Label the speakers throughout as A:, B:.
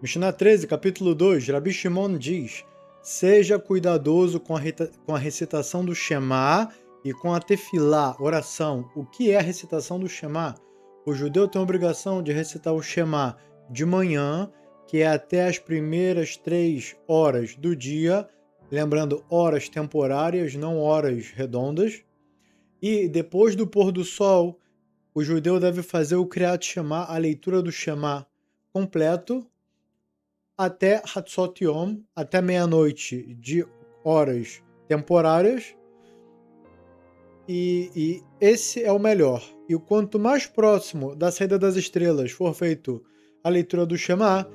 A: Mishnah 13, capítulo 2, Rabi Shimon diz: seja cuidadoso com a recitação do Shema e com a tefilá, oração. O que é a recitação do Shema? O judeu tem a obrigação de recitar o Shema de manhã, que é até as primeiras 3 horas do dia, lembrando horas temporárias, não horas redondas. E depois do pôr do sol, o judeu deve fazer o Kriyat Shema, a leitura do Shema completo, até Hatzot Yom, até meia-noite de horas temporárias, e esse é o melhor. E o quanto mais próximo da saída das estrelas for feito a leitura do Shema,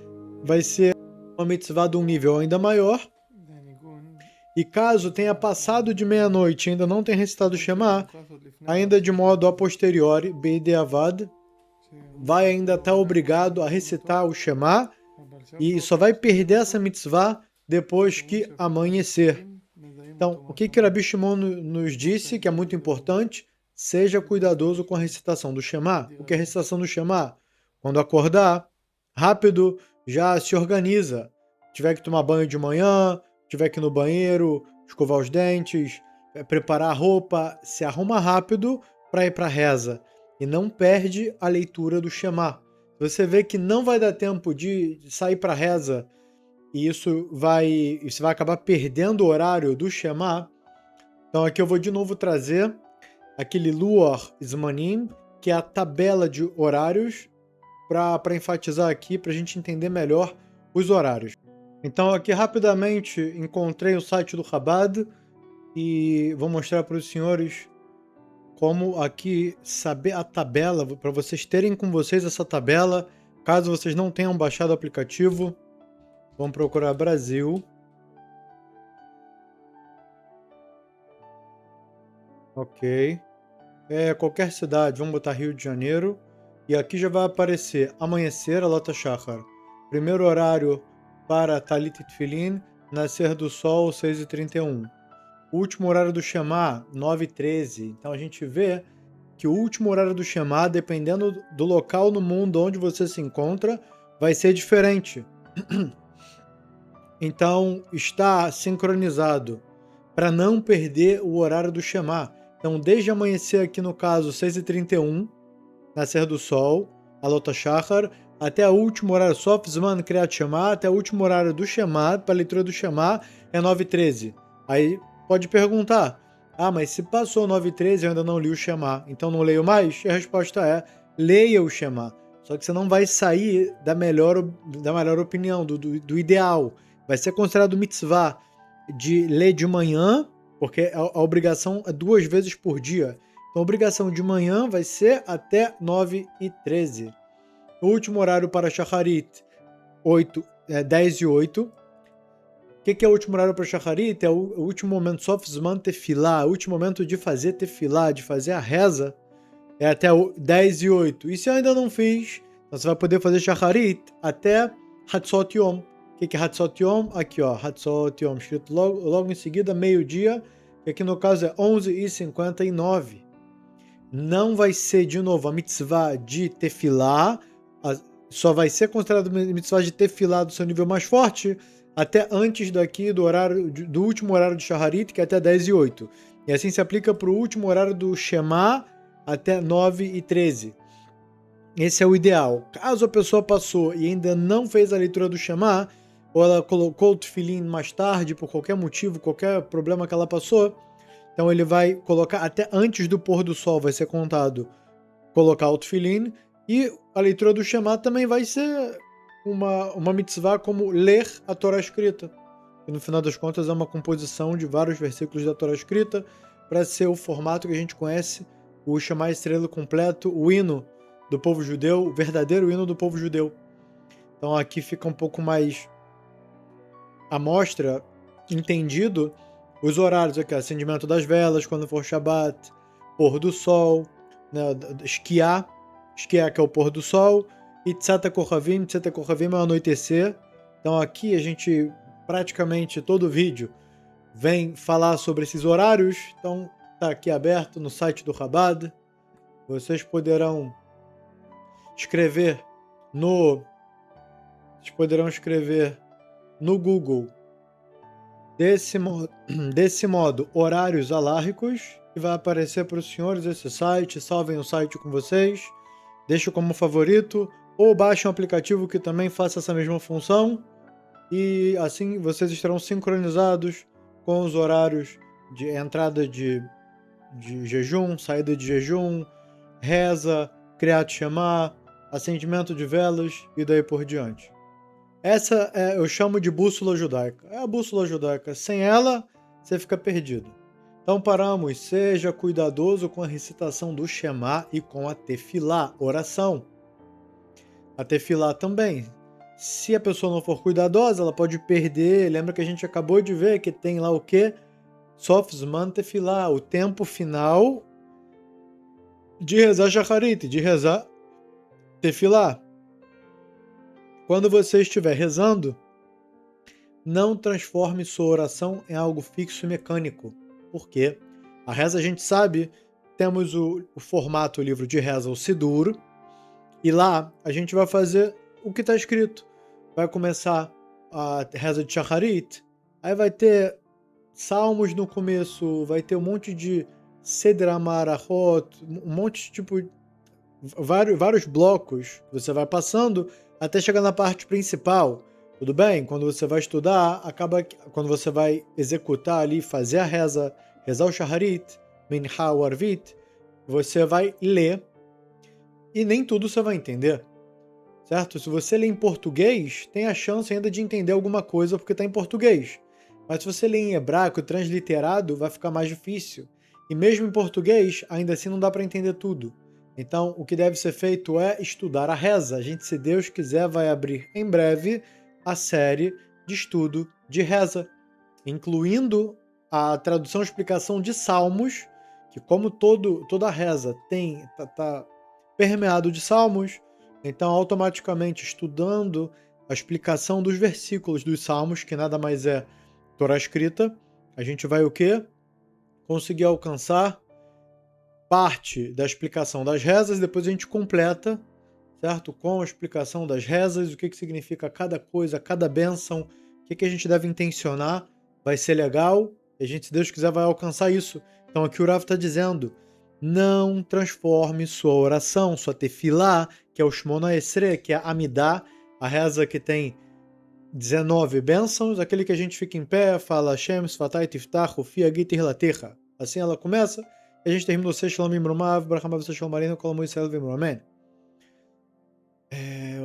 A: vai ser uma mitzvah de um nível ainda maior. E caso tenha passado de meia-noite e ainda não tenha recitado o Shema, ainda de modo a posteriori, Beideavad, vai ainda estar obrigado a recitar o Shema, e só vai perder essa mitzvah depois que amanhecer. Então, o que Rabi Shimon nos disse, que é muito importante? Seja cuidadoso com a recitação do Shema. O que é a recitação do Shema? Quando acordar, rápido, já se organiza. Tiver que tomar banho de manhã, tiver que ir no banheiro, escovar os dentes, preparar a roupa, se arruma rápido para ir para a reza. E não perde a leitura do Shema. Você vê que não vai dar tempo de sair para a reza e você vai acabar perdendo o horário do Shema. Então aqui eu vou de novo trazer aquele Luar Zmanim, que é a tabela de horários, para enfatizar aqui, para a gente entender melhor os horários. Então aqui rapidamente encontrei o site do Chabad e vou mostrar para os senhores como aqui saber a tabela, para vocês terem com vocês essa tabela, caso vocês não tenham baixado o aplicativo. Vamos procurar Brasil. Ok. Qualquer cidade, vamos botar Rio de Janeiro. E aqui já vai aparecer amanhecer, Alota Shachar. Primeiro horário para Talit e Tfilin, nascer do sol, 6h31. O último horário do Shema, 9h13. Então a gente vê que o último horário do Shema, dependendo do local no mundo onde você se encontra, vai ser diferente. Então está sincronizado para não perder o horário do Shema. Então, desde amanhecer aqui no caso 6h31, nascer do sol, Alota Shachar, até o último horário, Sof Zman Kriyat Shema, até o último horário do Shema, para a leitura do Shema, é 9h13. Aí pode perguntar, mas se passou 9h13 eu ainda não li o Shema, então não leio mais? E a resposta é, leia o Shema. Só que você não vai sair da melhor opinião, do ideal. Vai ser considerado mitzvah de ler de manhã, porque a obrigação é 2 vezes por dia. Então a obrigação de manhã vai ser até 9h13. O último horário para Shacharit, 10h08. O que é o último horário para Shacharit? É o último momento, Sof Zman Tefilá, o último momento de fazer Tefilá, de fazer a reza, é até 10h08. E se eu ainda não fiz, então você vai poder fazer Shacharit até Hatzot Yom. O que é Hatzot Yom? Aqui, ó, Hatzot Yom, escrito logo em seguida, meio-dia, que aqui no caso é 11h59. Não vai ser, de novo, a mitzvah de tefilá, só vai ser considerado mitzvah de tefilá do seu nível mais forte até antes daqui do último horário de Shacharit, que é até 10h08. E assim se aplica para o último horário do Shema até 9h13. Esse é o ideal. Caso a pessoa passou e ainda não fez a leitura do Shema, ou ela colocou o Tefilin mais tarde, por qualquer motivo, qualquer problema que ela passou, então ele vai colocar até antes do pôr do sol, vai ser contado colocar o Tefilin, e a leitura do Shema também vai ser uma mitzvah como ler a Torá escrita. E no final das contas é uma composição de vários versículos da Torá escrita para ser o formato que a gente conhece, o Shema Estrela completo, o hino do povo judeu, o verdadeiro hino do povo judeu. Então aqui fica um pouco mais à mostra, entendido, os horários aqui, acendimento das velas, quando for Shabbat, pôr do sol, né, esquiar que é o pôr do sol, e Tzata Kochavim é o anoitecer. Então aqui a gente, praticamente todo vídeo, vem falar sobre esses horários, então tá aqui aberto no site do Chabad, vocês poderão escrever no Vocês poderão escrever no Google desse modo horários alárricos e vai aparecer para os senhores esse site. Salvem o site com vocês, deixem como favorito ou baixem um aplicativo que também faça essa mesma função e assim vocês estarão sincronizados com os horários de entrada de jejum, saída de jejum, reza, Kriyat Shema, acendimento de velas e daí por diante. Essa eu chamo de bússola judaica. É a bússola judaica. Sem ela, você fica perdido. Então paramos. Seja cuidadoso com a recitação do Shema e com a tefilá, oração. A tefilá também. Se a pessoa não for cuidadosa, ela pode perder. Lembra que a gente acabou de ver que tem lá o quê? Sof Zman Tefilá, o tempo final de rezar Shacharit, de rezar tefilá. Quando você estiver rezando, não transforme sua oração em algo fixo e mecânico. Por quê? A reza a gente sabe, temos o formato, o livro de reza, o Sidur, e lá a gente vai fazer o que está escrito. Vai começar a reza de Shacharit, aí vai ter salmos no começo, vai ter um monte de Seder Amarahot, um monte de tipo, vários blocos que você vai passando até chegar na parte principal. Tudo bem? Quando você vai estudar, quando você vai executar ali, fazer a reza, rezar o Shacharit, Mincha ou Arvit, você vai ler e nem tudo você vai entender, certo? Se você lê em português, tem a chance ainda de entender alguma coisa porque está em português. Mas se você lê em hebraico, transliterado, vai ficar mais difícil. E mesmo em português, ainda assim não dá para entender tudo. Então, o que deve ser feito é estudar a reza. A gente, se Deus quiser, vai abrir em breve a série de estudo de reza, incluindo a tradução e explicação de salmos, que como toda reza tá permeado de salmos, então automaticamente estudando a explicação dos versículos dos salmos, que nada mais é Torá escrita, a gente vai o quê? Conseguir alcançar parte da explicação das rezas, depois a gente completa, certo? Com a explicação das rezas, o que significa cada coisa, cada bênção, o que a gente deve intencionar, vai ser legal, e a gente, se Deus quiser, vai alcançar isso. Então aqui o Rav está dizendo, não transforme sua oração, sua tefilá, que é o Shmona Esrei, que é a Amidá, a reza que tem 19 bênçãos, aquele que a gente fica em pé, fala Hashem, Sfatai Tiftach, Ufi Agit Irlatecha. Assim ela começa, e a gente termina o Seh Shalom Imrumav, Brachamav Seh Shalom Marino, Kol Amor Yisrael Vimru. Amém.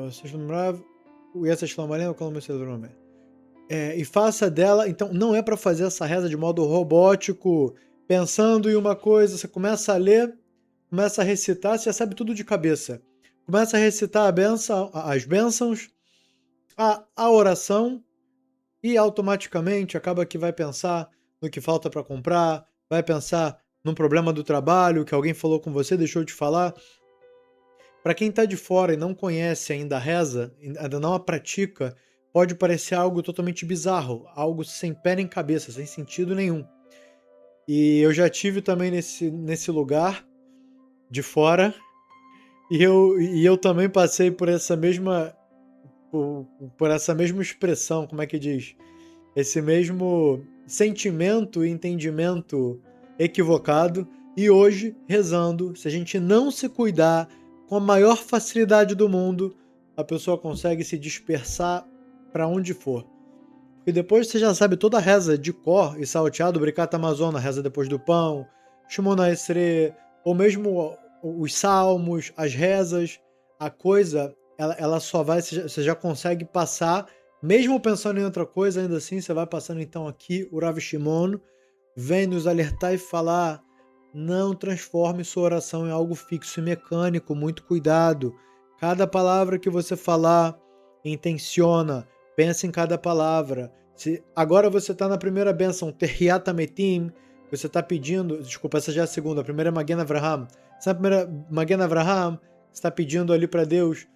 A: O Seh Shalom Imrumav, o Seh Shalom Marino, Kol Amor Yisrael Vimru. Amém. E faça dela, então não é para fazer essa reza de modo robótico, pensando em uma coisa, você começa a ler, começa a recitar, você já sabe tudo de cabeça. Começa a recitar as bênçãos, a oração, e automaticamente acaba que vai pensar no que falta para comprar, vai pensar num problema do trabalho que alguém falou com você, deixou de falar. Para quem está de fora e não conhece ainda a reza, ainda não a pratica, pode parecer algo totalmente bizarro, algo sem pé nem cabeça, sem sentido nenhum. E eu já tive também nesse lugar de fora, e eu também passei por essa mesma expressão, como é que diz? Esse mesmo sentimento e entendimento equivocado. E hoje, rezando, se a gente não se cuidar com a maior facilidade do mundo, a pessoa consegue se dispersar para onde for. Porque depois você já sabe toda a reza de cor e salteado, Bricata Amazona, reza depois do pão, Shemona Esrei, ou mesmo os salmos, as rezas, a coisa, ela só vai, você já consegue passar, mesmo pensando em outra coisa, ainda assim você vai passando. Então aqui o Rav Shimon vem nos alertar e falar, não transforme sua oração em algo fixo e mecânico, muito cuidado. Cada palavra que você falar, intenciona, pensa em cada palavra. Se agora você está na primeira bênção, Tehiyat Hametim, você está pedindo, desculpa, essa já é a segunda, a primeira é Magen Avraham. Essa é a primeira Magen Avraham, você está pedindo ali para Deus,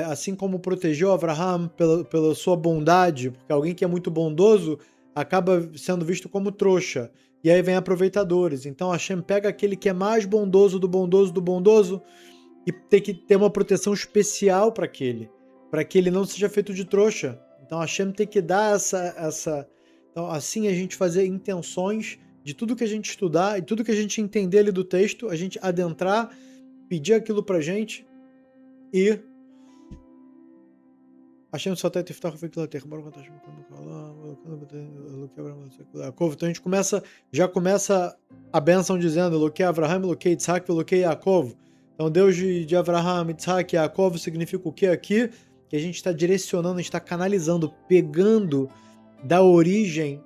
A: assim como protegeu Avraham pela sua bondade, porque alguém que é muito bondoso acaba sendo visto como trouxa. E aí vem aproveitadores. Então Hashem pega aquele que é mais bondoso do bondoso e tem que ter uma proteção especial para aquele. para que ele não seja feito de trouxa. Então Hashem tem que dar essa... Então assim a gente fazer intenções de tudo que a gente estudar e tudo que a gente entender ali do texto, a gente adentrar, pedir aquilo pra gente e Hashem só tem Tiftach Fiklater. Então a gente já começa a bênção dizendo Eloquei Avraham, Eloquei Yitzhak, Eloquei Yaakov. Então Deus de Avraham, Yitzhak e Yaakov significa o que aqui? Que a gente está direcionando, a gente está canalizando, pegando da origem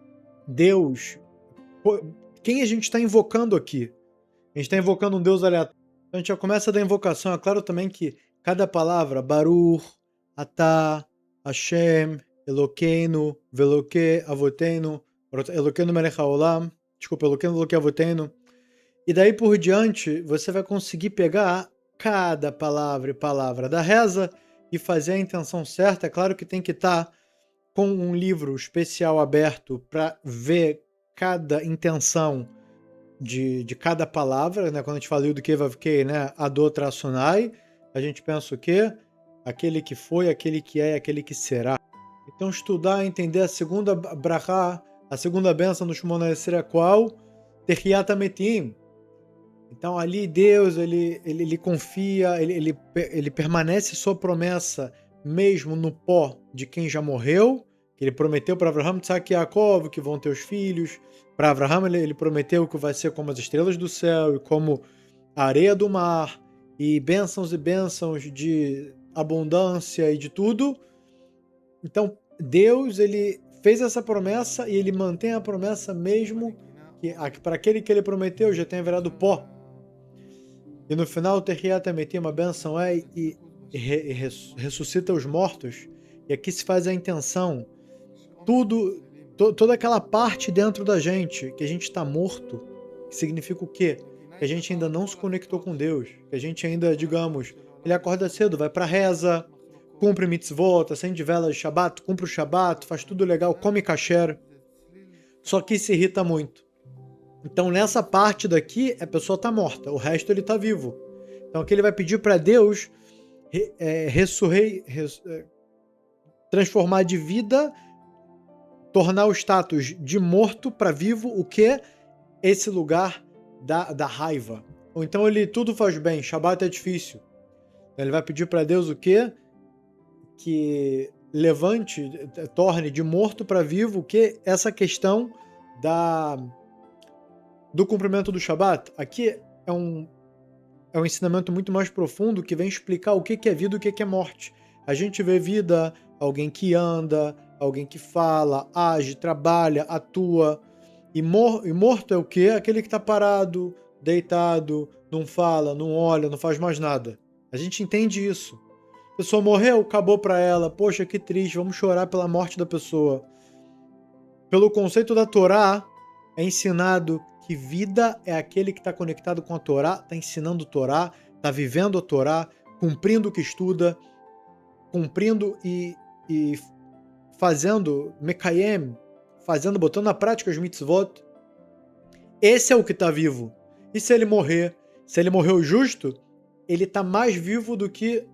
A: Deus. Quem a gente está invocando aqui? A gente está invocando um Deus aleatório. Então a gente já começa da invocação. É claro também que cada palavra, Baruch, Atah, Hashem, Eloqueinu, Veloque, Avotenu, Eloqueinu Melech Haolam, desculpa, Eloqueinu, Veloque, Avotenu. E daí por diante, você vai conseguir pegar cada palavra e palavra da reza e fazer a intenção certa. É claro que tem que estar com um livro especial aberto para ver cada intenção de cada palavra, né? Quando a gente fala do que Vavkei, né? Adot-Rasunai, a gente pensa o quê? Aquele que foi, aquele que é, aquele que será. Então estudar, entender a segunda brachá, a segunda bênção do Shemona Esrei é qual? Tehiat Hametim. Então ali Deus, ele confia, ele permanece sua promessa mesmo no pó de quem já morreu, que ele prometeu para Avraham, Isaac e Yaakov, que vão ter os filhos. Para Avraham ele prometeu que vai ser como as estrelas do céu e como a areia do mar, e bênçãos de abundância e de tudo. Então Deus, ele fez essa promessa e ele mantém a promessa mesmo que para aquele que ele prometeu já tenha virado pó. E no final, o Tehiat Hametim, uma bênção e ressuscita os mortos. E aqui se faz a intenção. Toda aquela parte dentro da gente, que a gente está morto, que significa o quê? Que a gente ainda não se conectou com Deus. Que a gente ainda, digamos, ele acorda cedo, vai para reza, cumpre mitzvot, acende vela de Shabbat, cumpre o Shabbat, faz tudo legal, come kasher. Só que se irrita muito. Então, nessa parte daqui, a pessoa está morta, o resto ele está vivo. Então, aqui ele vai pedir para Deus transformar de vida, tornar o status de morto para vivo, o que é esse lugar da raiva. Ou então ele tudo faz bem, Shabbat é difícil. Então, ele vai pedir para Deus o quê? Que levante, torne de morto para vivo, o que essa questão do cumprimento do Shabat. Aqui é um ensinamento muito mais profundo que vem explicar o que é vida e o que é morte. A gente vê vida, alguém que anda, alguém que fala, age, trabalha, atua. E morto é o quê? Aquele que está parado, deitado, não fala, não olha, não faz mais nada. A gente entende isso. A pessoa morreu, acabou para ela. Poxa, que triste, vamos chorar pela morte da pessoa. Pelo conceito da Torá, é ensinado que vida é aquele que está conectado com a Torá, está ensinando a Torá, está vivendo a Torá, cumprindo o que estuda, cumprindo e fazendo Mekayem, botando na prática as mitzvot. Esse é o que está vivo. E se ele morrer? Se ele morreu justo, ele está mais vivo do que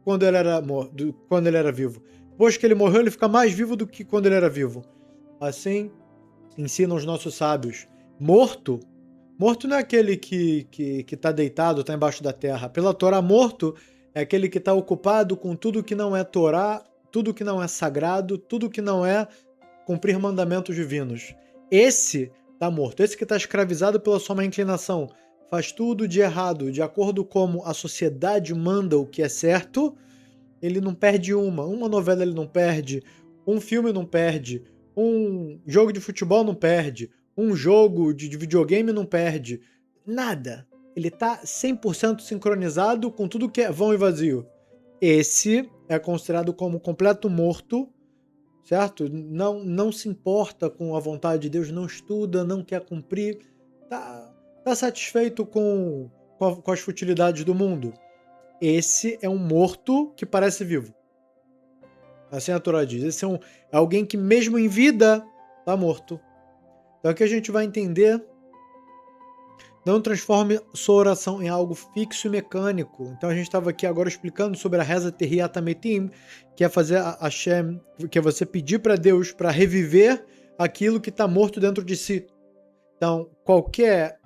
A: quando ele era vivo. Depois que ele morreu, ele fica mais vivo do que quando ele era vivo. Assim ensinam os nossos sábios. Morto não é aquele que está deitado, está embaixo da terra. Pela Torá, morto é aquele que está ocupado com tudo que não é Torá, tudo que não é sagrado, tudo que não é cumprir mandamentos divinos. Esse está morto, esse que está escravizado pela sua má inclinação, faz tudo de errado, de acordo como a sociedade manda o que é certo, ele não perde uma novela ele não perde, um filme não perde, um jogo de futebol não perde, um jogo de videogame não perde, nada. Ele está 100% sincronizado com tudo que é vão e vazio. Esse é considerado como completo morto, certo? Não se importa com a vontade de Deus, não estuda, não quer cumprir, tá satisfeito com as futilidades do mundo. Esse é um morto que parece vivo. Assim a Torá diz. Esse é alguém que mesmo em vida está morto. Então aqui a gente vai entender Não transforme sua oração em algo fixo e mecânico. Então a gente estava aqui agora explicando sobre a reza Tehiyat Ametim, que é fazer a Hashem, que é você pedir para Deus para reviver aquilo que está morto dentro de si. Então, qualquer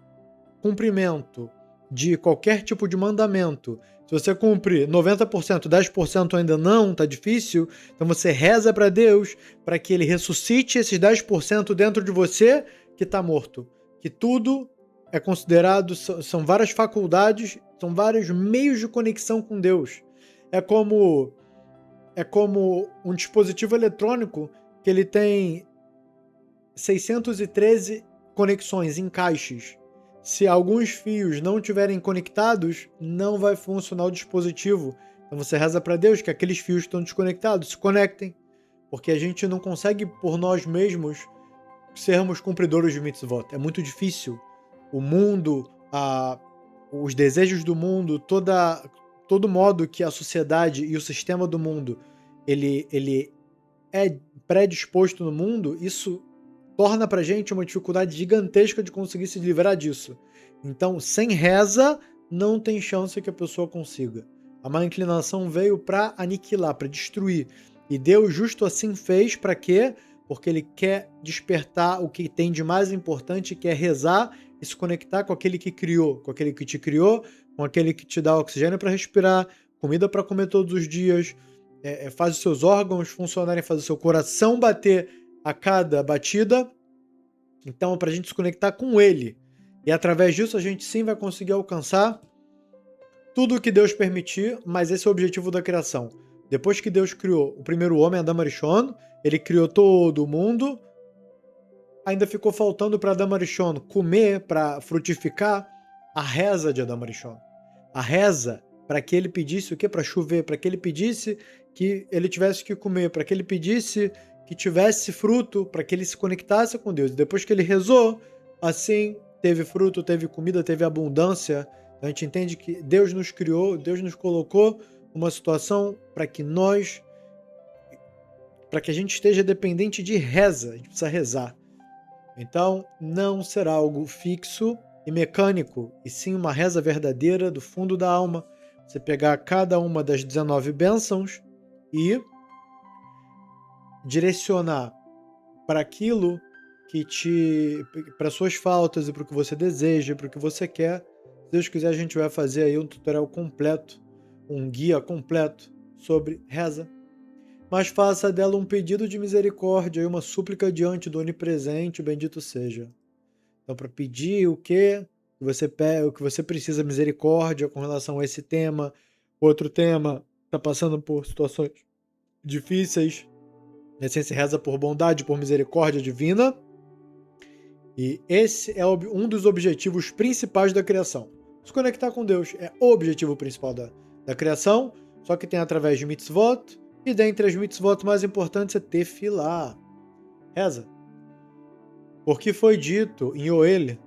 A: cumprimento de qualquer tipo de mandamento, se você cumprir 90%, 10% ainda não, tá difícil, então você reza para Deus para que ele ressuscite esses 10% dentro de você que está morto. Que tudo é considerado, são várias faculdades, são vários meios de conexão com Deus. É como um dispositivo eletrônico que ele tem 613 conexões, encaixes. Se alguns fios não estiverem conectados, não vai funcionar o dispositivo. Então você reza para Deus que aqueles fios que estão desconectados se conectem, porque a gente não consegue por nós mesmos sermos cumpridores de mitzvot. É muito difícil. O mundo, os desejos do mundo, todo modo que a sociedade e o sistema do mundo ele é predisposto no mundo, isso torna pra gente uma dificuldade gigantesca de conseguir se livrar disso. Então, sem reza, não tem chance que a pessoa consiga. A má inclinação veio para aniquilar, para destruir. E Deus justo assim fez para quê? Porque ele quer despertar o que tem de mais importante, que é rezar e se conectar com aquele que criou, com aquele que te criou, com aquele que te dá oxigênio para respirar, comida para comer todos os dias, faz os seus órgãos funcionarem, faz o seu coração bater a cada batida. Então, para a gente se conectar com ele. E através disso a gente sim vai conseguir alcançar tudo o que Deus permitir, mas esse é o objetivo da criação. Depois que Deus criou o primeiro homem, Adam Arishon, ele criou todo o mundo, ainda ficou faltando para Adam Arishon comer, para frutificar, a reza de Adam Arishon. A reza para que ele pedisse o quê? Para chover, para que ele pedisse que ele tivesse que comer, para que ele pedisse que tivesse fruto, para que ele se conectasse com Deus. Depois que ele rezou, assim, teve fruto, teve comida, teve abundância. A gente entende que Deus nos criou, Deus nos colocou numa situação para que a gente esteja dependente de reza, a gente precisa rezar. Então, não será algo fixo e mecânico, e sim uma reza verdadeira do fundo da alma. Você pegar cada uma das 19 bênçãos e direcionar para aquilo para suas faltas e para o que você deseja, para o que você quer. Se Deus quiser, a gente vai fazer aí um tutorial completo, um guia completo sobre reza. Mas faça dela um pedido de misericórdia e uma súplica diante do onipresente, bendito seja. Então, para pedir o que você precisa, misericórdia com relação a esse tema, outro tema, está passando por situações difíceis, assim se reza por bondade, por misericórdia divina. E esse é um dos objetivos principais da criação. Se conectar com Deus é o objetivo principal da criação, só que tem através de mitzvot, e dentre as mitzvot mais importantes é tefilá. Reza. Porque foi dito em Yoel,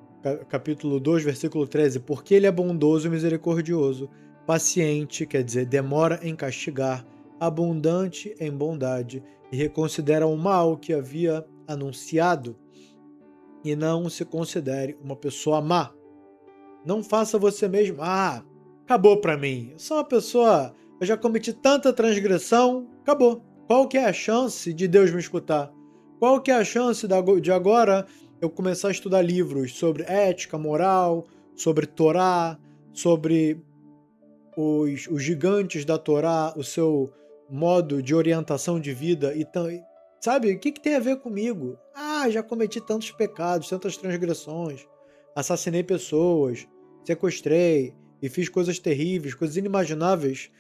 A: capítulo 2, versículo 13, porque ele é bondoso e misericordioso, paciente, quer dizer, demora em castigar, abundante em bondade, e reconsidera o mal que havia anunciado, e não se considere uma pessoa má. Não faça você mesmo, acabou pra mim, eu sou uma pessoa, eu já cometi tanta transgressão, acabou. Qual que é a chance de Deus me escutar? Qual que é a chance de agora eu começar a estudar livros sobre ética, moral, sobre Torá, sobre os gigantes da Torá, o seu modo de orientação de vida, sabe, o que tem a ver comigo? Já cometi tantos pecados, tantas transgressões, assassinei pessoas, sequestrei e fiz coisas terríveis, coisas inimagináveis.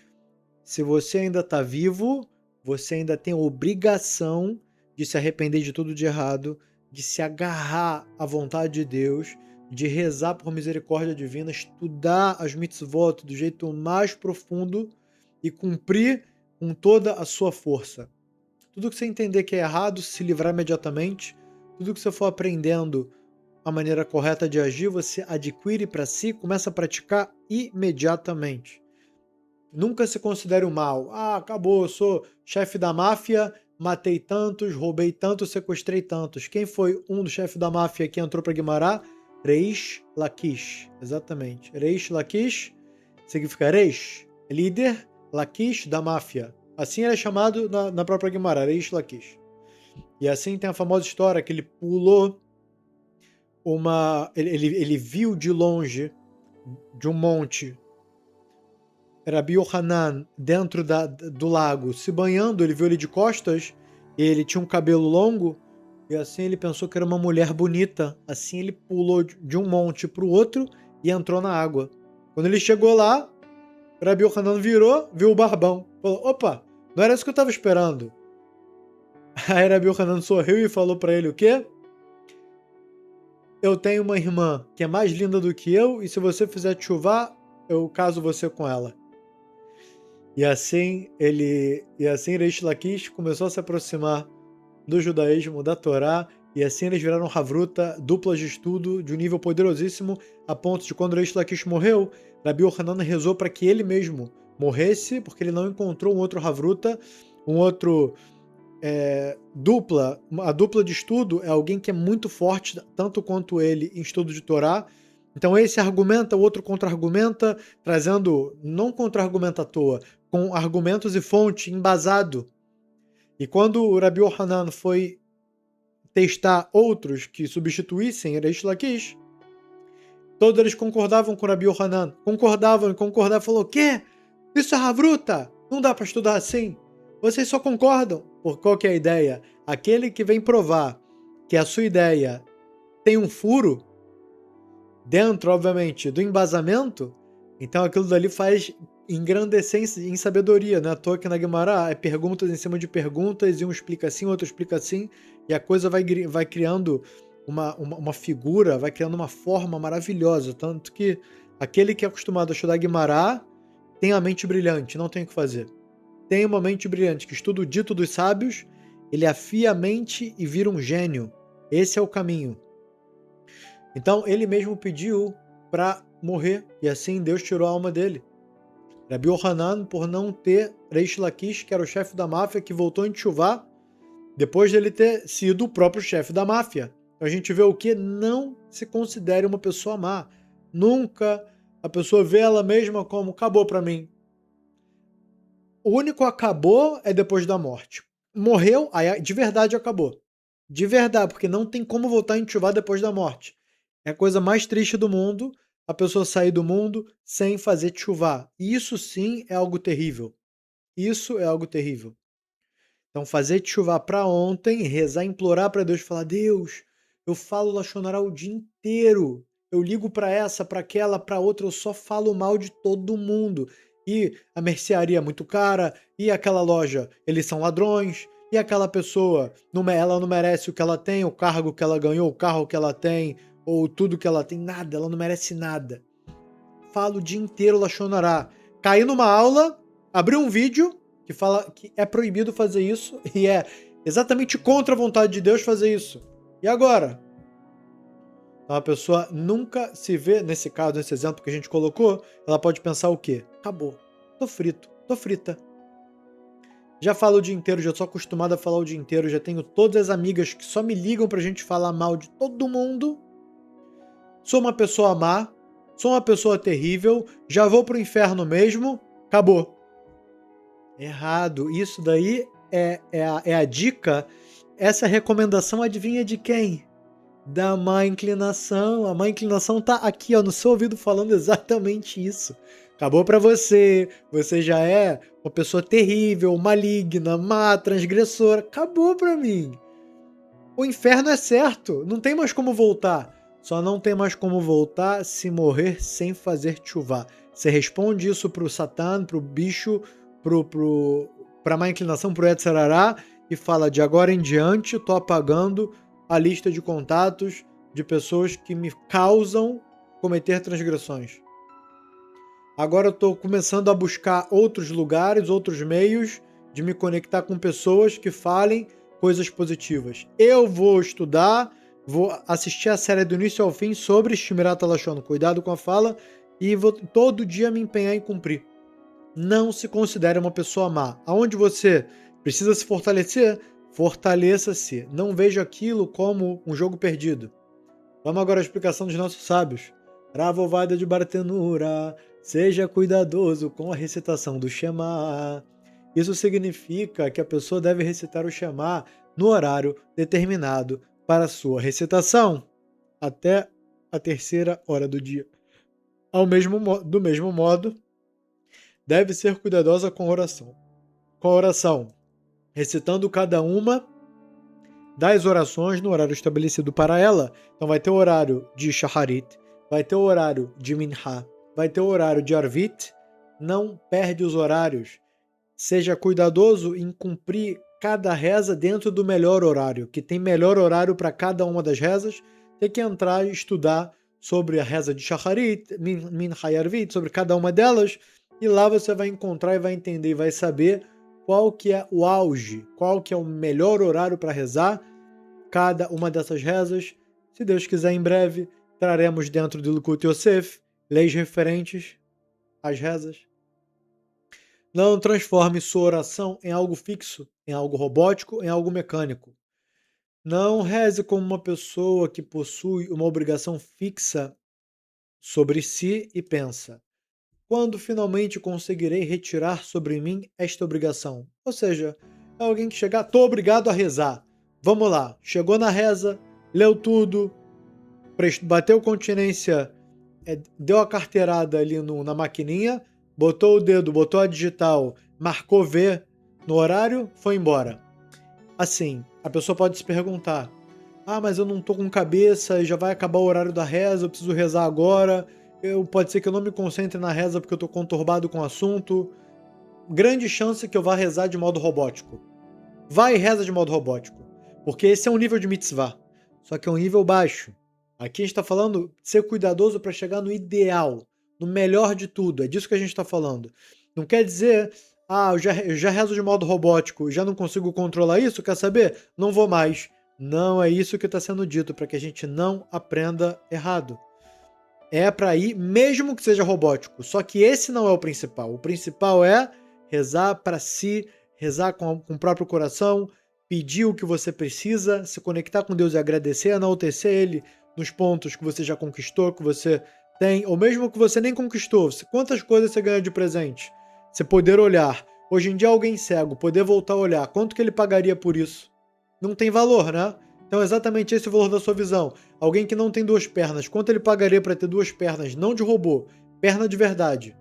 A: Se você ainda está vivo, você ainda tem a obrigação de se arrepender de tudo de errado, de se agarrar à vontade de Deus, de rezar por misericórdia divina, estudar as mitzvot do jeito mais profundo e cumprir com toda a sua força. Tudo que você entender que é errado, se livrar imediatamente. Tudo que você for aprendendo a maneira correta de agir, você adquire para si, começa a praticar imediatamente. Nunca se considere o mal. Acabou, eu sou chefe da máfia, matei tantos, roubei tantos, sequestrei tantos. Quem foi um do chefe da máfia que entrou para Guimarães Reish Lakish, exatamente. Reish Lakish significa Reish, líder, Lakish, da máfia. Assim ele é chamado na própria Guimarães, Reish Lakish. E assim tem a famosa história que ele pulou ele viu de longe, de um monte, Rabi Yohanan dentro do lago se banhando, ele viu ele de costas, e ele tinha um cabelo longo, e assim ele pensou que era uma mulher bonita. Assim ele pulou de um monte para o outro e entrou na água. Quando ele chegou lá, Rabi Yohanan virou, viu o barbão. Falou, opa, não era isso que eu estava esperando. Aí Rabi Yohanan sorriu e falou para ele o quê? Eu tenho uma irmã que é mais linda do que eu, e se você fizer chuva, eu caso você com ela. E assim Reish Lakish começou a se aproximar do judaísmo, da Torá, e assim eles viraram Havruta, duplas de estudo, de um nível poderosíssimo, a ponto de quando Reish Lakish morreu, Rabi Yohanan rezou para que ele mesmo morresse, porque ele não encontrou um outro Havruta, um outro a dupla de estudo é alguém que é muito forte, tanto quanto ele, em estudo de Torá. Então esse argumenta, o outro contra-argumenta, trazendo, não contra-argumenta à toa, com argumentos e fonte, embasado. E quando o Rabi Yohanan foi testar outros que substituíssem Reish Lakish, todos eles concordavam com o Rabi Yohanan. Concordavam, falou, o quê? Isso é Havruta! Não dá para estudar assim. Vocês só concordam. Por qual que é a ideia? Aquele que vem provar que a sua ideia tem um furo dentro, obviamente, do embasamento, então aquilo dali faz engrandecer em sabedoria, né? À toa que na Guimarães é perguntas em cima de perguntas, e um explica assim, outro explica assim, e a coisa vai criando uma figura, vai criando uma forma maravilhosa, tanto que aquele que é acostumado a estudar Guimarães tem a mente brilhante, não tem o que fazer. Tem uma mente brilhante, que estuda o dito dos sábios, ele afia a mente e vira um gênio. Esse é o caminho. Então, ele mesmo pediu para morrer, e assim Deus tirou a alma dele. Rabi Yohanan, por não ter Reish Lakish, que era o chefe da máfia, que voltou em Teshuvá, depois dele ter sido o próprio chefe da máfia. Então, a gente vê o que não se considere uma pessoa má. Nunca a pessoa vê ela mesma como, acabou para mim. O único acabou é depois da morte. Morreu, aí de verdade acabou. De verdade, porque não tem como voltar em Teshuvá depois da morte. É a coisa mais triste do mundo, a pessoa sair do mundo sem fazer Teshuvá. Isso sim é algo terrível. Isso é algo terrível. Então fazer Teshuvá para ontem, rezar, implorar para Deus, falar, Deus, eu falo Lashon Hará o dia inteiro. Eu ligo para essa, para aquela, para outra, eu só falo mal de todo mundo. E a mercearia é muito cara, e aquela loja, eles são ladrões, e aquela pessoa, ela não merece o que ela tem, o cargo que ela ganhou, o carro que ela tem, ou tudo que ela tem, nada, ela não merece nada. Falo o dia inteiro Lashon Hará. Caí numa aula, abri um vídeo que fala que é proibido fazer isso, e é exatamente contra a vontade de Deus fazer isso. E agora? Então a pessoa nunca se vê, nesse caso, nesse exemplo que a gente colocou, ela pode pensar o quê? Acabou. Tô frito. Tô frita. Já falo o dia inteiro, já sou acostumado a falar o dia inteiro, já tenho todas as amigas que só me ligam pra gente falar mal de todo mundo. Sou uma pessoa má, sou uma pessoa terrível, já vou pro inferno mesmo, acabou. Errado. Isso daí é a dica. Essa recomendação adivinha de quem? Da má inclinação. A má inclinação tá aqui, ó, no seu ouvido falando exatamente isso. Acabou pra você. Você já é uma pessoa terrível, maligna, má, transgressora. Acabou pra mim. O inferno é certo. Não tem mais como voltar. Só não tem mais como voltar se morrer sem fazer tchuvá. Você responde isso pro Satã, pro bicho, pra má inclinação, pro Yetzer Hará, e fala, de agora em diante, tô apagando a lista de contatos de pessoas que me causam cometer transgressões. Agora eu tô começando a buscar outros lugares, outros meios de me conectar com pessoas que falem coisas positivas. Eu vou estudar, vou assistir a série do início ao fim sobre Shmirat HaLashon, cuidado com a fala, e vou todo dia me empenhar em cumprir. Não se considere uma pessoa má. Aonde você precisa se fortalecer, fortaleça-se. Não veja aquilo como um jogo perdido. Vamos agora à explicação dos nossos sábios. Ravovada de Bartenura, seja cuidadoso com a recitação do Shema. Isso significa que a pessoa deve recitar o Shema no horário determinado para a sua recitação, até a terceira hora do dia. Do mesmo modo, deve ser cuidadosa com a oração. Recitando cada uma das orações no horário estabelecido para ela. Então vai ter o horário de Shacharit, vai ter o horário de Minha, vai ter o horário de Arvit. Não perde os horários. Seja cuidadoso em cumprir cada reza dentro do melhor horário, que tem melhor horário para cada uma das rezas. Tem que entrar e estudar sobre a reza de Shacharit, Minha e Arvit, sobre cada uma delas, e lá você vai encontrar e vai entender e vai saber qual que é o auge, qual que é o melhor horário para rezar cada uma dessas rezas. Se Deus quiser, em breve, traremos dentro do Likut Yosef leis referentes às rezas. Não transforme sua oração em algo fixo, em algo robótico, em algo mecânico. Não reze como uma pessoa que possui uma obrigação fixa sobre si e pensa: quando finalmente conseguirei retirar sobre mim esta obrigação? Ou seja, é alguém que chegar, tô obrigado a rezar. Vamos lá, chegou na reza, leu tudo, bateu continência, deu a carteirada ali na maquininha, botou o dedo, botou a digital, marcou V no horário, foi embora. Assim, a pessoa pode se perguntar: ah, mas eu não tô com cabeça, já vai acabar o horário da reza, eu preciso rezar agora, pode ser que eu não me concentre na reza porque eu tô conturbado com o assunto. Grande chance que eu vá rezar de modo robótico. Vai e reza de modo robótico, porque esse é um nível de mitzvah, só que é um nível baixo. Aqui a gente está falando de ser cuidadoso para chegar no ideal, no melhor de tudo, é disso que a gente está falando. Não quer dizer, eu já rezo de modo robótico, já não consigo controlar isso, quer saber? Não vou mais. Não é isso que está sendo dito, para que a gente não aprenda errado. É para ir, mesmo que seja robótico, só que esse não é o principal. O principal é rezar para si, rezar com o próprio coração, pedir o que você precisa, se conectar com Deus e agradecer, enaltecer Ele nos pontos que você já conquistou, que você tem, ou mesmo que você nem conquistou. Quantas coisas você ganha de presente? Você poder olhar. Hoje em dia, alguém cego, poder voltar a olhar. Quanto que ele pagaria por isso? Não tem valor, né? Então, é exatamente esse o valor da sua visão. Alguém que não tem duas pernas, quanto ele pagaria para ter duas pernas? Não de robô, perna de verdade.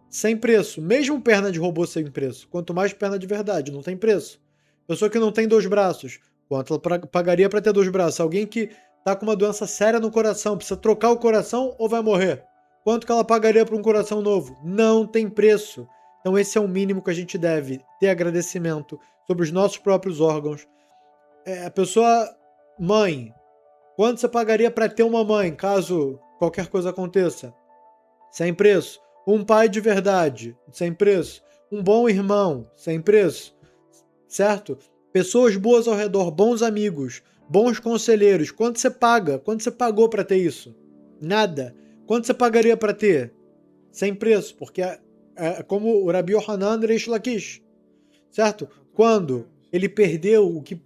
A: Sem preço. Mesmo perna de robô sem preço. Quanto mais perna de verdade, não tem preço. Pessoa que não tem dois braços, quanto ela pagaria para ter dois braços? Alguém que tá com uma doença séria no coração, precisa trocar o coração ou vai morrer? Quanto que ela pagaria para um coração novo? Não tem preço. Então esse é o mínimo que a gente deve ter agradecimento sobre os nossos próprios órgãos. A pessoa, mãe, quanto você pagaria para ter uma mãe, caso qualquer coisa aconteça? Sem preço. Um pai de verdade, sem preço. Um bom irmão, sem preço. Certo? Pessoas boas ao redor, bons amigos, bons conselheiros. Quanto você paga? Quanto você pagou para ter isso? Nada. Quanto você pagaria para ter? Sem preço, porque é como o Rabi Yohanan Reish Lakish. Certo? Quando ele perdeu o que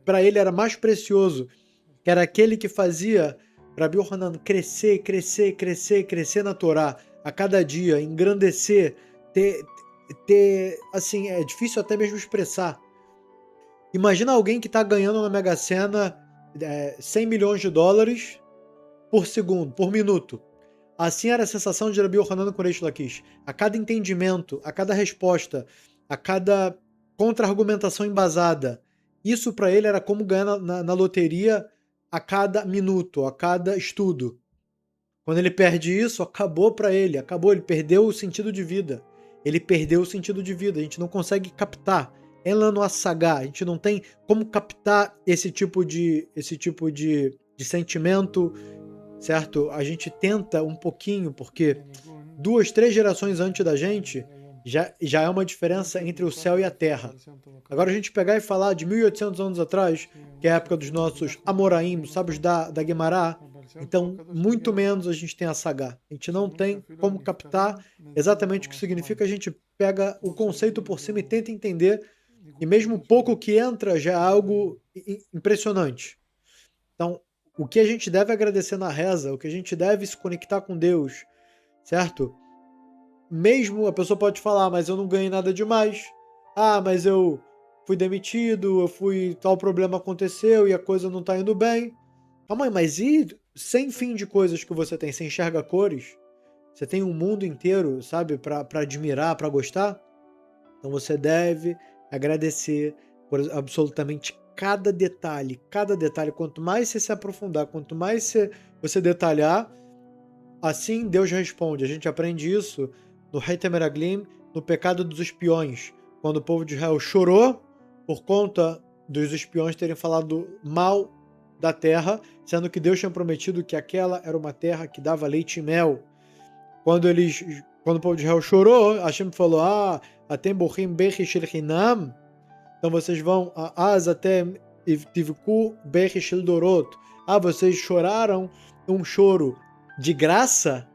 A: para ele era mais precioso, que era aquele que fazia Rabi Yohanan crescer, crescer, crescer, crescer na Torá a cada dia, engrandecer, assim, é difícil até mesmo expressar. Imagina alguém que está ganhando na Mega Sena 100 milhões de dólares por segundo, por minuto. Assim era a sensação de Rabi Yohanan com Reish Lakish. A cada entendimento, a cada resposta, a cada contra-argumentação embasada, isso para ele era como ganhar na loteria a cada minuto, a cada estudo. Quando ele perde isso, acabou para ele, acabou, ele perdeu o sentido de vida. Ele perdeu o sentido de vida, a gente não consegue captar. Ela no Assagá, a gente não tem como captar esse tipo de sentimento, certo? A gente tenta um pouquinho, porque 2, 3 gerações antes da gente, já é uma diferença entre o céu e a terra. Agora a gente pegar e falar de 1800 anos atrás, que é a época dos nossos Amoraim, sábios da Guemará, então muito menos a gente tem a Sagá. A gente não tem como captar exatamente o que significa, a gente pega o conceito por cima e tenta entender, e mesmo pouco que entra já é algo impressionante. Então, o que a gente deve agradecer na reza, o que a gente deve se conectar com Deus, certo? Mesmo a pessoa pode falar, mas eu não ganhei nada demais. Ah, mas eu fui demitido, tal problema aconteceu e a coisa não tá indo bem. Calma aí, mas e sem fim de coisas que você tem? Você enxerga cores? Você tem um mundo inteiro, sabe, pra admirar, pra gostar? Então você deve agradecer por absolutamente cada detalhe, cada detalhe. Quanto mais você se aprofundar, quanto mais você detalhar, assim Deus responde. A gente aprende isso no Rei Meraglim, no pecado dos espiões, quando o povo de Israel chorou por conta dos espiões terem falado mal da terra, sendo que Deus tinha prometido que aquela era uma terra que dava leite e mel. Quando o povo de Israel chorou, Hashem falou: atem bochim bechi shel chinam, então vocês vão até tivku bechi shel dorot. Vocês choraram um choro de graça?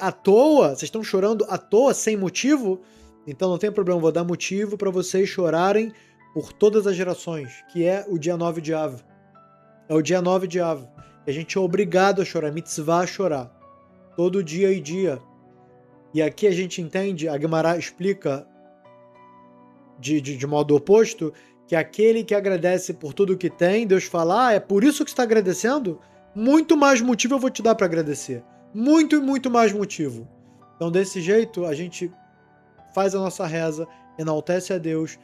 A: À toa? Vocês estão chorando à toa, sem motivo? Então não tem problema, vou dar motivo para vocês chorarem por todas as gerações, que é o dia 9 de Av. É o dia 9 de Av. E a gente é obrigado a chorar, mitzvah a chorar. Todo dia e dia. E aqui a gente entende, a Guemará explica de modo oposto, que aquele que agradece por tudo que tem, Deus fala, é por isso que você está agradecendo? Muito mais motivo eu vou te dar para agradecer. Muito e muito mais motivo. Então, desse jeito, a gente faz a nossa reza, enaltece a Deus,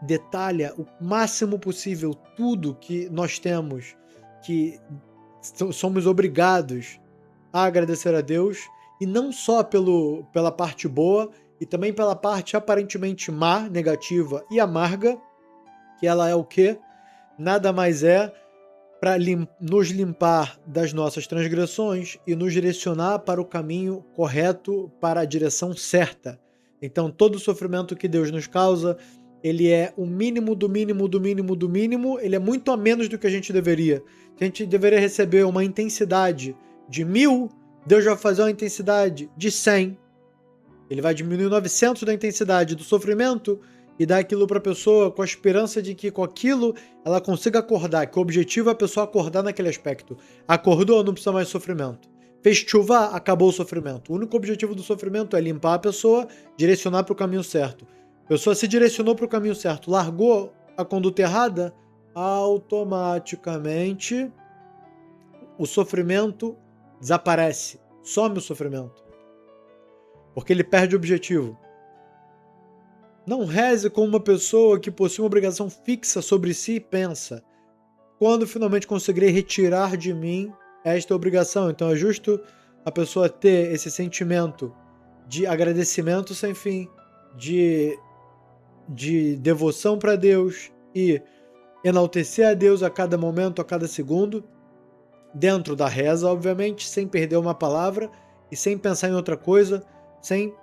A: detalha o máximo possível tudo que nós temos, que somos obrigados a agradecer a Deus, e não só pela parte boa, e também pela parte aparentemente má, negativa e amarga, que ela é o quê? Nada mais é para nos limpar das nossas transgressões e nos direcionar para o caminho correto, para a direção certa. Então, todo o sofrimento que Deus nos causa, ele é o mínimo do mínimo do mínimo do mínimo, ele é muito a menos do que a gente deveria. Se a gente deveria receber uma intensidade de 1000, Deus vai fazer uma intensidade de 100. Ele vai diminuir 900 da intensidade do sofrimento e dar aquilo para a pessoa com a esperança de que com aquilo ela consiga acordar, que o objetivo é a pessoa acordar naquele aspecto. Acordou, não precisa mais de sofrimento. Fez chuva, acabou o sofrimento. O único objetivo do sofrimento é limpar a pessoa, direcionar para o caminho certo. A pessoa se direcionou para o caminho certo, largou a conduta errada, automaticamente o sofrimento desaparece, some o sofrimento. Porque ele perde o objetivo. Não reze como uma pessoa que possui uma obrigação fixa sobre si e pensa: quando finalmente conseguirei retirar de mim esta obrigação? Então é justo a pessoa ter esse sentimento de agradecimento sem fim, de devoção para Deus e enaltecer a Deus a cada momento, a cada segundo, dentro da reza, obviamente, sem perder uma palavra e sem pensar em outra coisa, sem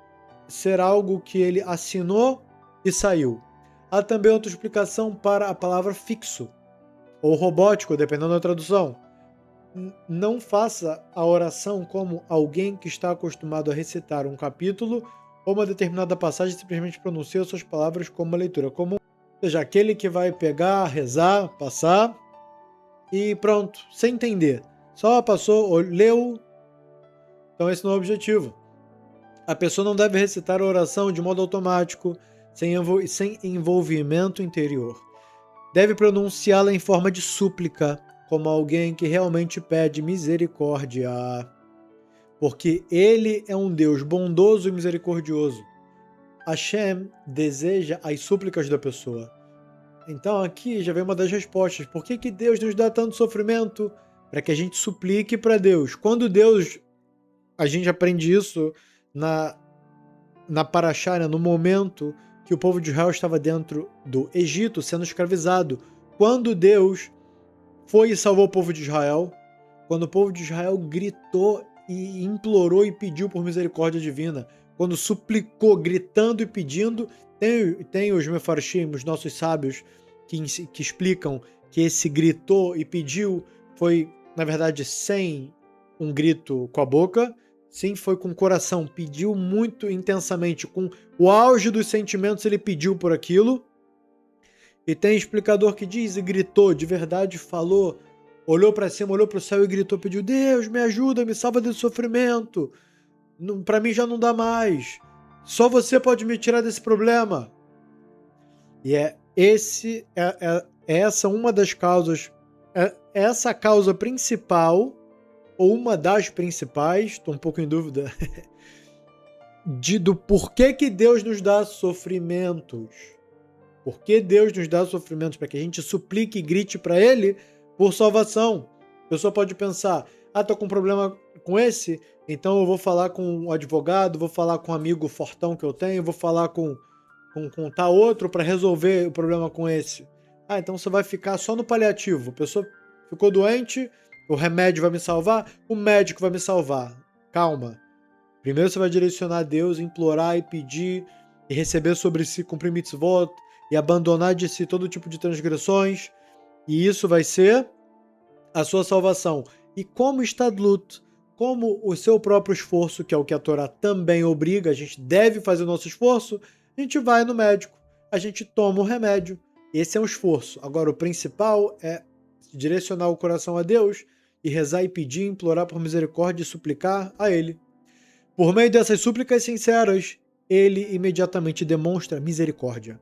A: ser algo que ele assinou e saiu. Há também outra explicação para a palavra fixo, ou robótico, dependendo da tradução. Não faça a oração como alguém que está acostumado a recitar um capítulo ou uma determinada passagem, simplesmente pronuncia suas palavras como uma leitura comum. Ou seja, aquele que vai pegar, rezar, passar e pronto, sem entender. Só passou, leu. Então esse não é o objetivo. A pessoa não deve recitar a oração de modo automático, sem envolvimento interior. Deve pronunciá-la em forma de súplica, como alguém que realmente pede misericórdia. Porque ele é um Deus bondoso e misericordioso. Hashem deseja as súplicas da pessoa. Então aqui já vem uma das respostas. Por que Deus nos dá tanto sofrimento? Para que a gente suplique para Deus. Quando Deus... A gente aprende isso na Parashá, no momento que o povo de Israel estava dentro do Egito, sendo escravizado. Quando Deus foi e salvou o povo de Israel, quando o povo de Israel gritou e implorou e pediu por misericórdia divina, quando suplicou, gritando e pedindo, tem os mefarshim, os nossos sábios, que explicam que esse gritou e pediu foi, na verdade, sem um grito com a boca, sim, foi com o coração, pediu muito intensamente, com o auge dos sentimentos ele pediu por aquilo. E tem explicador que diz e gritou, de verdade falou olhou para cima, olhou para o céu e gritou, pediu: Deus, me ajuda, me salva desse sofrimento. Para mim já não dá mais. Só você pode me tirar desse problema. E é essa uma das causas, essa a causa principal, ou uma das principais, estou um pouco em dúvida, do porquê que Deus nos dá sofrimentos. Por que Deus nos dá sofrimentos? Para que a gente suplique e grite para Ele por salvação. A pessoa pode pensar, tô com um problema com esse, então eu vou falar com um advogado, vou falar com um amigo fortão que eu tenho, vou falar com tal outro para resolver o problema com esse. Então você vai ficar só no paliativo. A pessoa ficou doente, o remédio vai me salvar, o médico vai me salvar. Calma. Primeiro você vai direcionar a Deus, implorar e pedir e receber sobre si cumprir mitzvot e abandonar de si todo tipo de transgressões. E isso vai ser a sua salvação. E como estadlut, como o seu próprio esforço, que é o que a Torá também obriga, a gente deve fazer o nosso esforço, a gente vai no médico, a gente toma o remédio. Esse é um esforço. Agora, o principal é direcionar o coração a Deus e rezar e pedir, implorar por misericórdia e suplicar a Ele. Por meio dessas súplicas sinceras, Ele imediatamente demonstra misericórdia.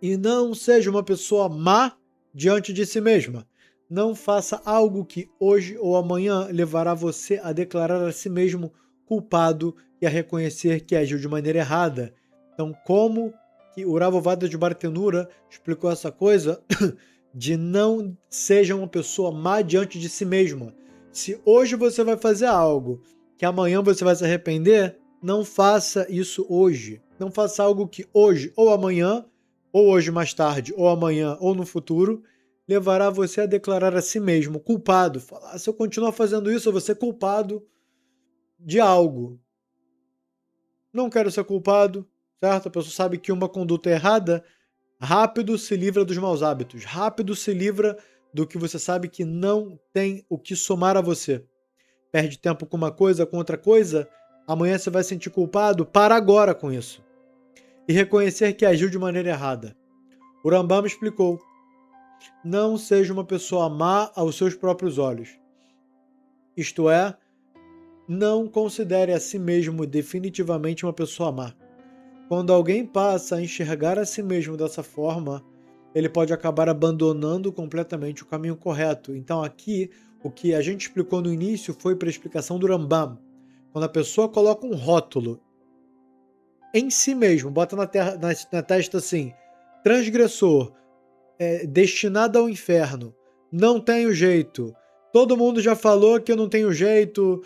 A: E não seja uma pessoa má diante de si mesma. Não faça algo que hoje ou amanhã levará você a declarar a si mesmo culpado e a reconhecer que agiu de maneira errada. Então, como que o Rav Ovadia de Bartenura explicou essa coisa de não seja uma pessoa má diante de si mesma. Se hoje você vai fazer algo que amanhã você vai se arrepender, não faça isso hoje. Não faça algo que hoje ou amanhã, ou hoje mais tarde, ou amanhã, ou no futuro, levará você a declarar a si mesmo culpado. Falar, se eu continuar fazendo isso, eu vou ser culpado de algo. Não quero ser culpado, certo? A pessoa sabe que uma conduta errada, rápido se livra dos maus hábitos. Rápido se livra do que você sabe que não tem o que somar a você. Perde tempo com uma coisa, com outra coisa, amanhã você vai se sentir culpado, para agora com isso. E reconhecer que agiu de maneira errada. O Rambam explicou, não seja uma pessoa má aos seus próprios olhos. Isto é, não considere a si mesmo definitivamente uma pessoa má. Quando alguém passa a enxergar a si mesmo dessa forma, ele pode acabar abandonando completamente o caminho correto. Então aqui, o que a gente explicou no início foi para a explicação do Rambam. Quando a pessoa coloca um rótulo em si mesmo, bota na testa assim, transgressor, destinado ao inferno, não tenho jeito, todo mundo já falou que eu não tenho jeito,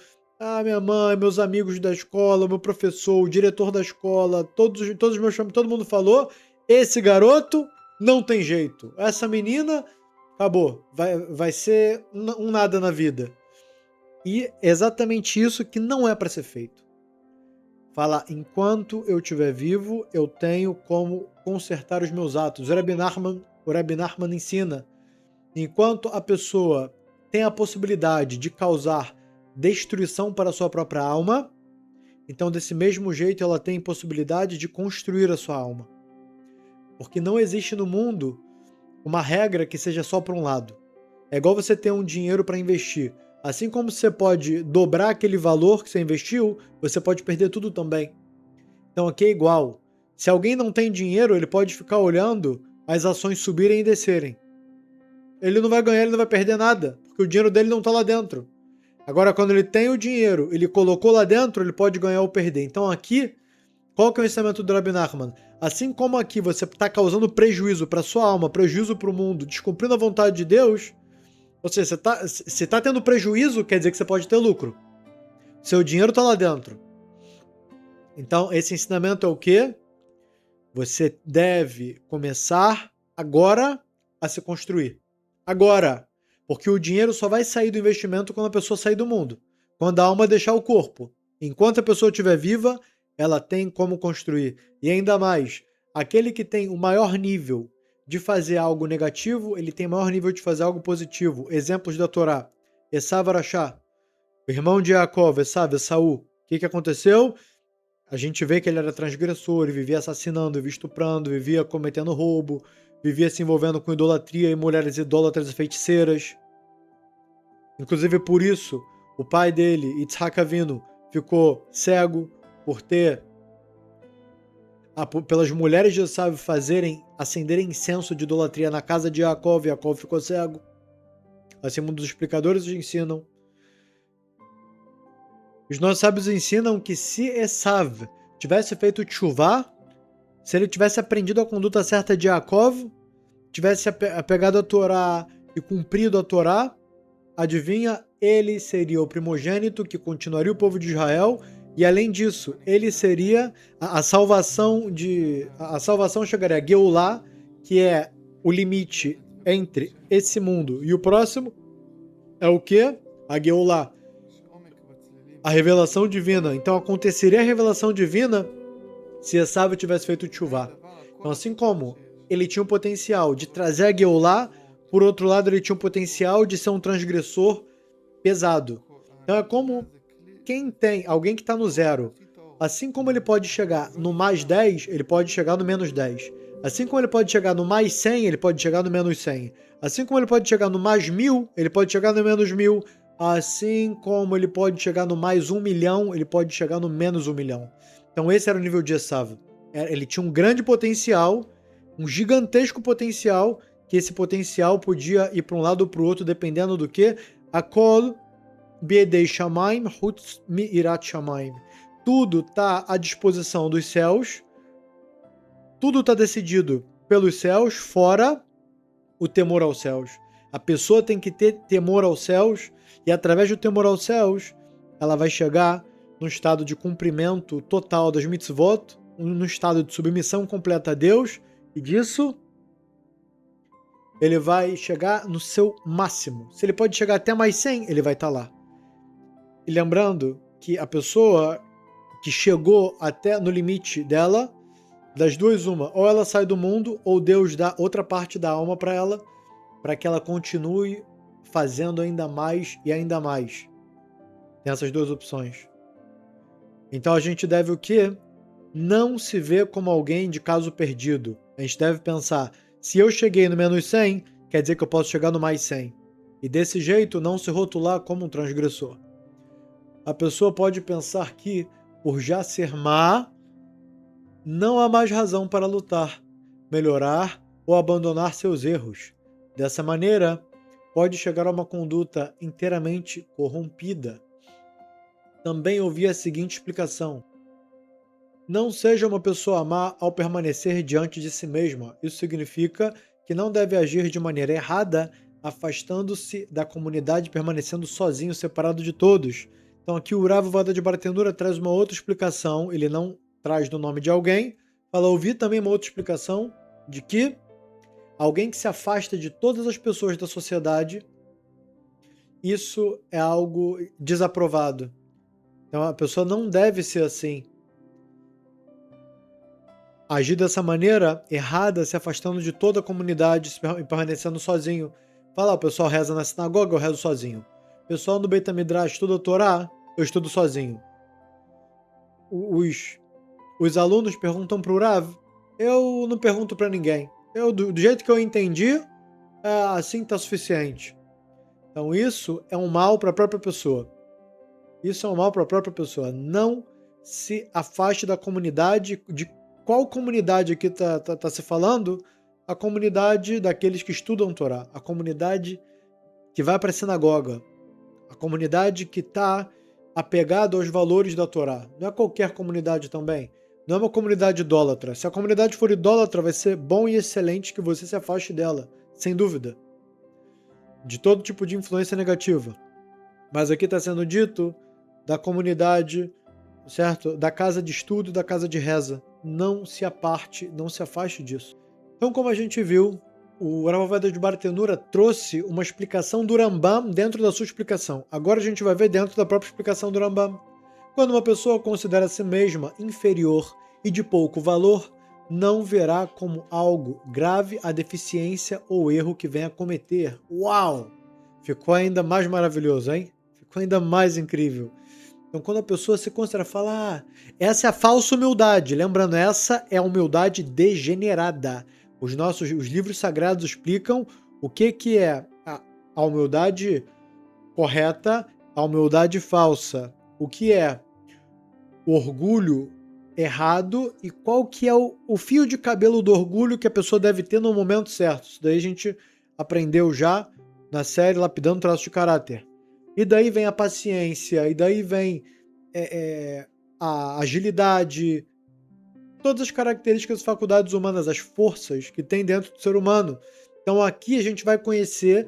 A: minha mãe, meus amigos da escola, meu professor, o diretor da escola, todos os meus amigos, todo mundo falou, esse garoto não tem jeito, essa menina, acabou, vai ser um nada na vida. E é exatamente isso que não é para ser feito. Falar, enquanto eu estiver vivo, eu tenho como consertar os meus atos. O Rabbi Nachman ensina, enquanto a pessoa tem a possibilidade de causar destruição para a sua própria alma, então desse mesmo jeito ela tem possibilidade de construir a sua alma. Porque não existe no mundo uma regra que seja só para um lado. É igual você ter um dinheiro para investir. Assim como você pode dobrar aquele valor que você investiu, você pode perder tudo também. Então aqui é igual. Se alguém não tem dinheiro, ele pode ficar olhando as ações subirem e descerem. Ele não vai ganhar, ele não vai perder nada, porque o dinheiro dele não está lá dentro. Agora, quando ele tem o dinheiro, ele colocou lá dentro, ele pode ganhar ou perder. Então aqui, qual que é o ensinamento do Rabbi Nachman? Assim como aqui você está causando prejuízo para sua alma, prejuízo para o mundo, descumprindo a vontade de Deus, ou seja, você tá tendo prejuízo, quer dizer que você pode ter lucro. Seu dinheiro está lá dentro. Então, esse ensinamento é o quê? Você deve começar agora a se construir. Agora. Porque o dinheiro só vai sair do investimento quando a pessoa sair do mundo. Quando a alma deixar o corpo. Enquanto a pessoa estiver viva, ela tem como construir. E ainda mais, aquele que tem o maior nível de fazer algo negativo, ele tem maior nível de fazer algo positivo. Exemplos da Torá. Esav Arashá, o irmão de Jacob, Esaú. O que aconteceu? A gente vê que ele era transgressor, ele vivia assassinando, vivia estuprando, vivia cometendo roubo, vivia se envolvendo com idolatria e mulheres idólatras e feiticeiras. Inclusive por isso, o pai dele, Yitzhak Avinu, ficou cego por pelas mulheres de Esaú acenderem incenso de idolatria na casa de Yaakov, Yaakov ficou cego. Assim, muitos explicadores ensinam. Os nossos sábios ensinam que se Esav tivesse feito tchuvá, se ele tivesse aprendido a conduta certa de Yaakov, tivesse apegado a Torá e cumprido a Torá, adivinha? Ele seria o primogênito que continuaria o povo de Israel, e além disso, ele seria a salvação chegaria a Geulah, que é o limite entre esse mundo e o próximo. É o quê? A Geulah, a revelação divina. Então aconteceria a revelação divina se Esav tivesse feito tchuvá. Então, assim como ele tinha o potencial de trazer a Geulah, por outro lado, ele tinha o potencial de ser um transgressor pesado. Então é como quem tem alguém que está no zero. Assim como ele pode chegar no mais 10, ele pode chegar no menos 10. Assim como ele pode chegar no mais 100, ele pode chegar no menos 100. Assim como ele pode chegar no mais 1000, ele pode chegar no menos 1000. Assim como ele pode chegar no mais 1 milhão, ele pode chegar no menos 1 milhão. Então esse era o nível de Esav. Ele tinha um grande potencial, um gigantesco potencial, que esse potencial podia ir para um lado ou para o outro, dependendo do que? Akol biedei shamayim chutz mi'irat shamayim. Tudo está à disposição dos céus, tudo está decidido pelos céus, fora o temor aos céus. A pessoa tem que ter temor aos céus, e através do temor aos céus, ela vai chegar no estado de cumprimento total das mitzvot, no estado de submissão completa a Deus, e disso ele vai chegar no seu máximo. Se ele pode chegar até mais 100, ele vai estar lá. E lembrando que a pessoa que chegou até no limite dela, das duas uma, ou ela sai do mundo, ou Deus dá outra parte da alma para ela, para que ela continue fazendo ainda mais e ainda mais. Tem essas duas opções. Então a gente deve o quê? Não se ver como alguém de caso perdido. A gente deve pensar, se eu cheguei no menos 100, quer dizer que eu posso chegar no mais 100. E desse jeito não se rotular como um transgressor. A pessoa pode pensar que, por já ser má, não há mais razão para lutar, melhorar ou abandonar seus erros. Dessa maneira, pode chegar a uma conduta inteiramente corrompida. Também ouvi a seguinte explicação: não seja uma pessoa má ao permanecer diante de si mesma. Isso significa que não deve agir de maneira errada, afastando-se da comunidade, permanecendo sozinho, separado de todos. Então aqui o Rav Vada de Bartenura traz uma outra explicação, ele não traz no nome de alguém, fala, ouvi também uma outra explicação de que alguém que se afasta de todas as pessoas da sociedade, isso é algo desaprovado. Então a pessoa não deve ser assim. Agir dessa maneira errada, se afastando de toda a comunidade e permanecendo sozinho. Fala, o pessoal reza na sinagoga, eu rezo sozinho. O pessoal no Beit HaMidrash estuda a Torá, eu estudo sozinho. Os alunos perguntam para o Rav, eu não pergunto para ninguém. Do jeito que eu entendi, assim está suficiente. Então isso é um mal para a própria pessoa. Isso é um mal para a própria pessoa. Não se afaste da comunidade. De qual comunidade aqui está se falando? A comunidade daqueles que estudam Torá. A comunidade que vai para a sinagoga. A comunidade que está apegada aos valores da Torá. Não é qualquer comunidade também. Não é uma comunidade idólatra. Se a comunidade for idólatra, vai ser bom e excelente que você se afaste dela, sem dúvida. De todo tipo de influência negativa. Mas aqui está sendo dito da comunidade, certo? Da casa de estudo e da casa de reza. Não se aparte, não se afaste disso. Então, como a gente viu, o Rav Vada de Bartenura trouxe uma explicação do Rambam dentro da sua explicação. Agora a gente vai ver dentro da própria explicação do Rambam. Quando uma pessoa considera a si mesma inferior e de pouco valor, não verá como algo grave a deficiência ou erro que venha a cometer. Uau! Ficou ainda mais maravilhoso, hein? Ficou ainda mais incrível. Então, quando a pessoa se considera, fala, essa é a falsa humildade. Lembrando, essa é a humildade degenerada. Os livros sagrados explicam o que é a humildade correta, a humildade falsa. O que é o orgulho errado e qual que é o fio de cabelo do orgulho que a pessoa deve ter no momento certo. Isso daí a gente aprendeu já na série Lapidando Traços de Caráter. E daí vem a paciência, e daí vem a agilidade, todas as características e faculdades humanas, as forças que tem dentro do ser humano. Então aqui a gente vai conhecer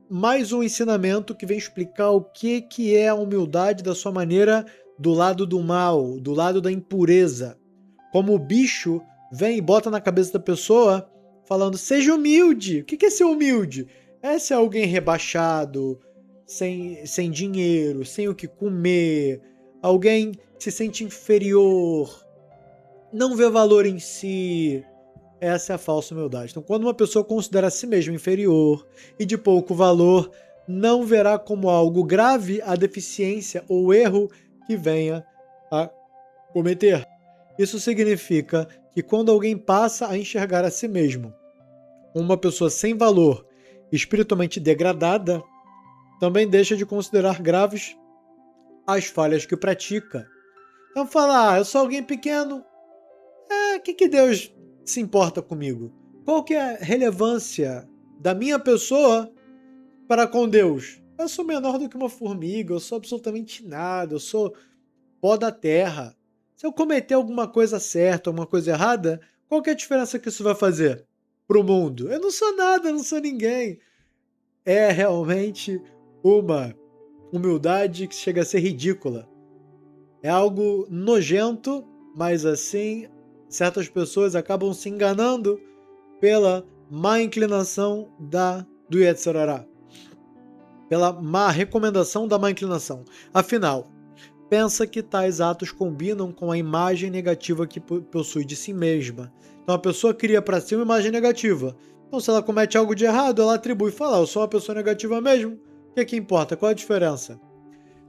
A: mais um ensinamento que vem explicar o que é a humildade da sua maneira do lado do mal, do lado da impureza. Como o bicho vem e bota na cabeça da pessoa falando, seja humilde. O que é ser humilde? É ser alguém rebaixado, sem dinheiro, sem o que comer, alguém que se sente inferior, não vê valor em si. Essa é a falsa humildade. Então, quando uma pessoa considera a si mesma inferior e de pouco valor, não verá como algo grave a deficiência ou erro que venha a cometer. Isso significa que quando alguém passa a enxergar a si mesmo como uma pessoa sem valor, espiritualmente degradada, também deixa de considerar graves as falhas que pratica. Então fala, eu sou alguém pequeno, o que Deus se importa comigo? Qual que é a relevância da minha pessoa para com Deus? Eu sou menor do que uma formiga, eu sou absolutamente nada, eu sou pó da terra. Se eu cometer alguma coisa certa, alguma coisa errada, qual que é a diferença que isso vai fazer para o mundo? Eu não sou nada, eu não sou ninguém. É realmente uma humildade que chega a ser ridícula. É algo nojento, mas assim, certas pessoas acabam se enganando pela má inclinação do Yetzer Hará, pela má recomendação da má inclinação. Afinal, pensa que tais atos combinam com a imagem negativa que possui de si mesma. Então a pessoa cria para si uma imagem negativa. Então se ela comete algo de errado, ela atribui e fala, eu sou uma pessoa negativa mesmo. O que importa? Qual a diferença?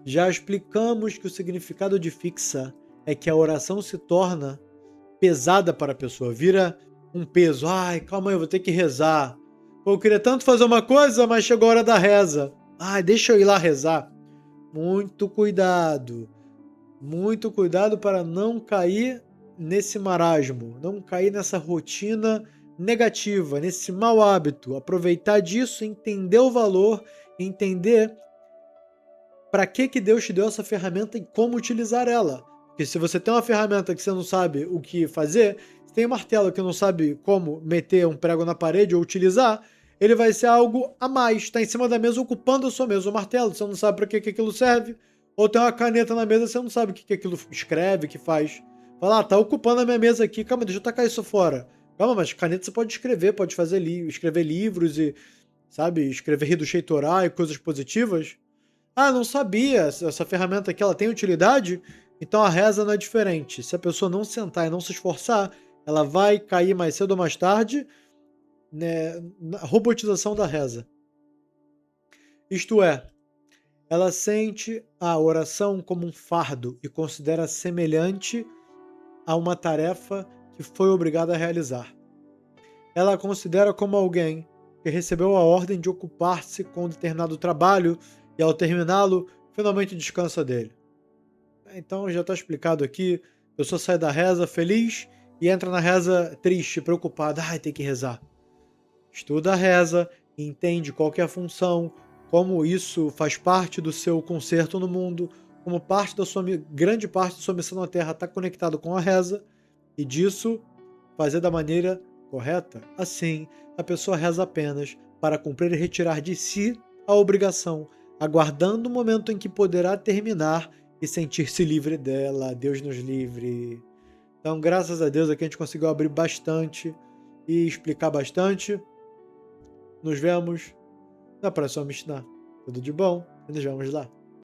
A: Já explicamos que o significado de fixa é que a oração se torna pesada para a pessoa, vira um peso. Ai, calma aí, eu vou ter que rezar. Pô, eu queria tanto fazer uma coisa, mas chegou a hora da reza. Ai, deixa eu ir lá rezar. Muito cuidado para não cair nesse marasmo, não cair nessa rotina negativa, nesse mau hábito. Aproveitar disso, entender o valor, entender para que Deus te deu essa ferramenta e como utilizar ela. Porque se você tem uma ferramenta que você não sabe o que fazer, se tem um martelo que não sabe como meter um prego na parede ou utilizar, ele vai ser algo a mais. Está em cima da mesa ocupando a sua mesa. O martelo, você não sabe para que aquilo serve. Ou tem uma caneta na mesa, você não sabe o que aquilo escreve, que faz. Fala, tá ocupando a minha mesa aqui, calma, deixa eu tacar isso fora. Calma, mas caneta você pode escrever, pode fazer escrever livros e, sabe, escrever Hidushei Torá e coisas positivas. Ah, não sabia, essa ferramenta aqui ela tem utilidade? Então a reza não é diferente. Se a pessoa não sentar e não se esforçar, ela vai cair mais cedo ou mais tarde, né, na robotização da reza. Isto é, ela sente a oração como um fardo e considera semelhante a uma tarefa que foi obrigada a realizar. Ela a considera como alguém que recebeu a ordem de ocupar-se com um determinado trabalho e, ao terminá-lo, finalmente descansa dele. Então já está explicado aqui. A pessoa sai da reza feliz e entra na reza triste, preocupada. Ai, tem que rezar. Estuda a reza, entende qual que é a função, como isso faz parte do seu conserto no mundo, como grande parte da sua missão na Terra está conectado com a reza, e disso fazer da maneira correta. Assim, a pessoa reza apenas para cumprir e retirar de si a obrigação, aguardando o momento em que poderá terminar e sentir-se livre dela. Deus nos livre. Então, graças a Deus, aqui a gente conseguiu abrir bastante e explicar bastante. Nos vemos na próxima Mishnah. Tudo de bom e nos vemos lá.